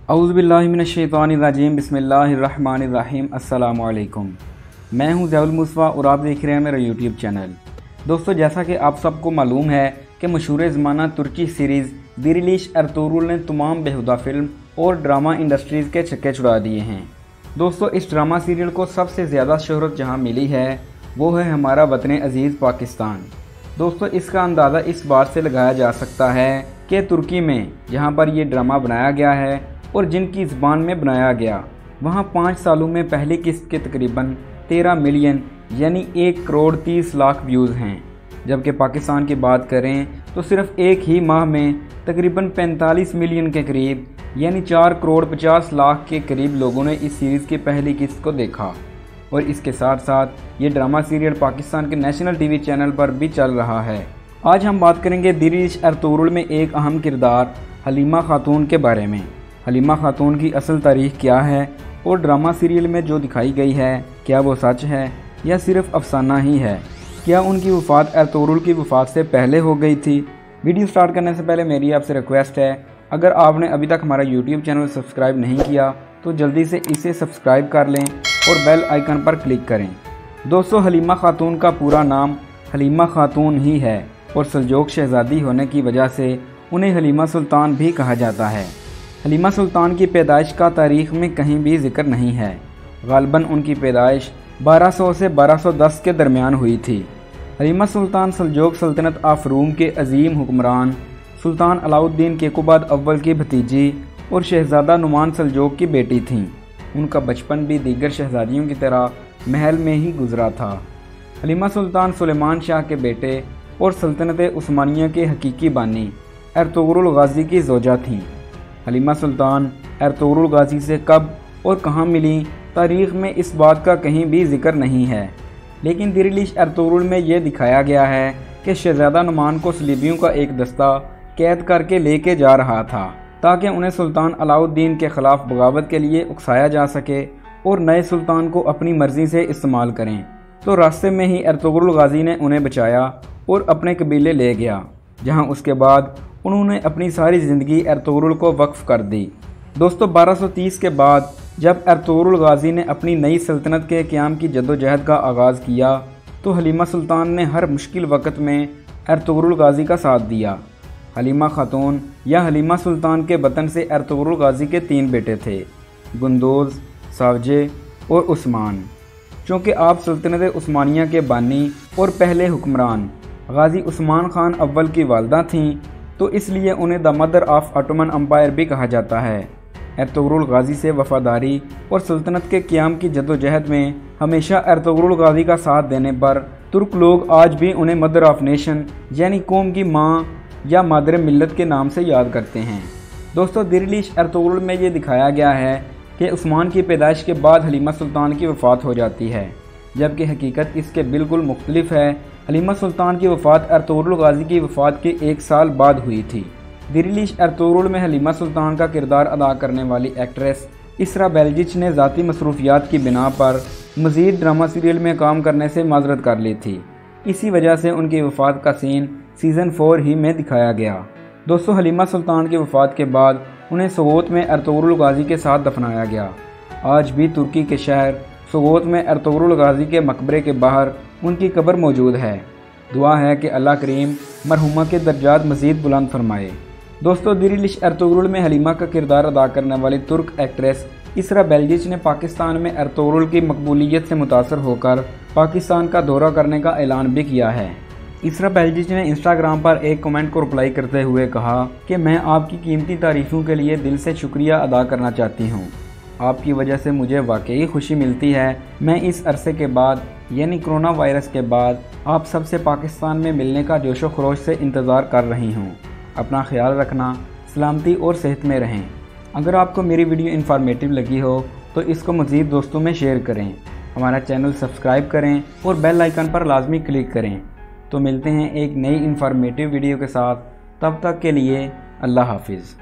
औज़ुबिल्लाहिमिनश्शैतानिर्रजीम बिस्मिल्लाहिर्रहमानिर्रहीम अस्सलामु अलैकुम। मैं हूं ज़ैउल मुस्तफ़ा और आप देख रहे हैं मेरा यूट्यूब चैनल। दोस्तों, जैसा कि आप सबको मालूम है कि मशहूर ज़माना तुर्की सीरीज़ दिरिलिश एर्तुगरुल ने तमाम बेहुदा फिल्म और ड्रामा इंडस्ट्रीज़ के छक्के छुड़ा दिए हैं। दोस्तों, इस ड्रामा सीरियल को सबसे ज़्यादा शोहरत जहां मिली है वो है हमारा वतन अज़ीज़ पाकिस्तान। दोस्तों, इसका अंदाज़ा इस बात से लगाया जा सकता है कि तुर्की में जहां पर ये ड्रामा बनाया गया है और जिनकी ज़बान में बनाया गया वहां 5 सालों में पहली किस्त के तकरीबन 13 मिलियन यानी 1 करोड़ 30 लाख व्यूज़ हैं। जबकि पाकिस्तान की बात करें तो सिर्फ एक ही माह में तकरीबन 45 मिलियन के करीब यानी 4 करोड़ 50 लाख के करीब लोगों ने इस सीरीज़ की पहली किस्त को देखा। और इसके साथ साथ ये ड्रामा सीरियल पाकिस्तान के नेशनल टीवी चैनल पर भी चल रहा है। आज हम बात करेंगे दिरिलिश एर्तुगरुल में एक अहम किरदार हलीमा खातून के बारे में। हलीमा खातून की असल तारीख क्या है और ड्रामा सीरियल में जो दिखाई गई है क्या वो सच है या सिर्फ अफसाना ही है? क्या उनकी वफ़ात एर्तुगरुल की वफ़ात से पहले हो गई थी? वीडियो स्टार्ट करने से पहले मेरी आपसे रिक्वेस्ट है, अगर आपने अभी तक हमारा यूट्यूब चैनल सब्सक्राइब नहीं किया तो जल्दी से इसे सब्सक्राइब कर लें और बेल आइकन पर क्लिक करें। दोस्तों, हलीमा खातून का पूरा नाम हलीमा खातून ही है और सल्जोक शहज़ादी होने की वजह से उन्हें हलीमा सुल्तान भी कहा जाता है। हलीमा सुल्तान की पैदाइश का तारीख़ में कहीं भी जिक्र नहीं है। ग़ालिबन उनकी पैदाइश 1200 से 1210 के दरमियान हुई थी। हलीमा सुल्तान सल्जोक सल्तनत ऑफ रूम के अजीम हुक्मरान सुल्तान अलाउद्दीन केकुबाद अव्वल की भतीजी और शहज़ादा नुमान सल्जोक की बेटी थीं। उनका बचपन भी दीगर शहज़ादियों की तरह महल में ही गुजरा था। हलीमा सुल्तान सुलेमान शाह के बेटे और सल्तनत उस्मानिया के हकीकी बानी एर्तुगरुल गाज़ी की ज़ौजा थीं। हलीमा सुल्तान एर्तुगरुल गाज़ी से कब और कहाँ मिली, तारीख़ में इस बात का कहीं भी जिक्र नहीं है। लेकिन दिरिलिश एर्तुगरुल में ये दिखाया गया है कि शहज़ादा नुमान को सलीबियों का एक दस्ता कैद करके लेके जा रहा था ताकि उन्हें सुल्तान अलाउद्दीन के ख़िलाफ़ बगावत के लिए उकसाया जा सके और नए सुल्तान को अपनी मर्ज़ी से इस्तेमाल करें। तो रास्ते में ही एर्तुगरुल गाज़ी ने उन्हें बचाया और अपने कबीले ले गया, जहाँ उसके बाद उन्होंने अपनी सारी ज़िंदगी एर्तुगरुल को वक्फ कर दी। दोस्तों, 1230 के बाद जब एर्तुगरुल गाज़ी ने अपनी नई सल्तनत के क़याम की जद्दोजहद का आगाज़ किया तो हलीमा सुल्तान ने हर मुश्किल वक़्त में एर्तुगरुल गाज़ी का साथ दिया। हलीमा खातून या हलीमा सुल्तान के वतन से एर्तुगरुल गाज़ी के 3 बेटे थे, गुंदोज़, सावजे और उस्मान। चूँकि आप सल्तनत उस्मानिया के बानी और पहले हुक्मरान गाज़ी उस्मान खान अव्वल की वालदा थीं तो इसलिए उन्हें the mother of Ottoman Empire भी कहा जाता है। एर्तुगरुल गाज़ी से वफ़ादारी और सल्तनत के क़याम की जद्दोजहद में हमेशा एर्तुगरुल गाज़ी का साथ देने पर तुर्क लोग आज भी उन्हें मदर ऑफ नेशन यानी कौम की माँ या मादर मिल्लत के नाम से याद करते हैं। दोस्तों, दिरिलिश एर्तुगरुल में ये दिखाया गया है कि उस्मान की पैदाइश के बाद हलीमा सुल्तान की वफ़ात हो जाती है, जबकि हकीकत इसके बिल्कुल मुख्तलिफ है। हलीमा सुल्तान की वफ़ात एर्तुगरुल गाज़ी की वफ़ात के 1 साल बाद हुई थी। दिरिलिश एर्तुगरुल में हलीमा सुल्तान का किरदार अदा करने वाली एक्ट्रेस इसरा बेल्जिच ने ज़ाती मसरूफियात की बिना पर मज़ीद ड्रामा सीरियल में काम करने से माजरत कर ली थी। इसी वजह से उनकी वफ़ात का सीन सीज़न 4 ही में दिखाया गया। दोस्तों, हलीमा सुल्तान की वफ़ात के बाद उन्हें सोगोत में एर्तुगरुल गाज़ी के साथ दफनाया गया। आज भी तुर्की के शहर सोगोत में एर्तुगरुल गाज़ी के मकबरे के बाहर उनकी कब्र मौजूद है। दुआ है कि अल्लाह करीम मरहुमा के दर्जात मज़ीद बुलंद फरमाए। दोस्तों, दिरिलिश एर्तुगरुल में हलीमा का किरदार अदा करने वाली तुर्क एक्ट्रेस इसरा बेल्जिच ने पाकिस्तान में एर्तुगरुल की मकबूलियत से मुतासर होकर पाकिस्तान का दौरा करने का ऐलान भी किया है। इसरा बेल्जिच ने इंस्टाग्राम पर एक कमेंट को रिप्लाई करते हुए कहा कि मैं आपकी कीमती तारीफ़ों के लिए दिल से शुक्रिया अदा करना चाहती हूँ। आपकी वजह से मुझे वाकई खुशी मिलती है। मैं इस अरसे के बाद यानी कोरोना वायरस के बाद आप सबसे पाकिस्तान में मिलने का जोशो खरोश से इंतज़ार कर रही हूँ। अपना ख्याल रखना, सलामती और सेहत में रहें। अगर आपको मेरी वीडियो इन्फॉर्मेटिव लगी हो तो इसको मज़ीद दोस्तों में शेयर करें, हमारा चैनल सब्सक्राइब करें और बेल आइकन पर लाजमी क्लिक करें। तो मिलते हैं एक नई इन्फॉर्मेटिव वीडियो के साथ, तब तक के लिए अल्लाह हाफिज़।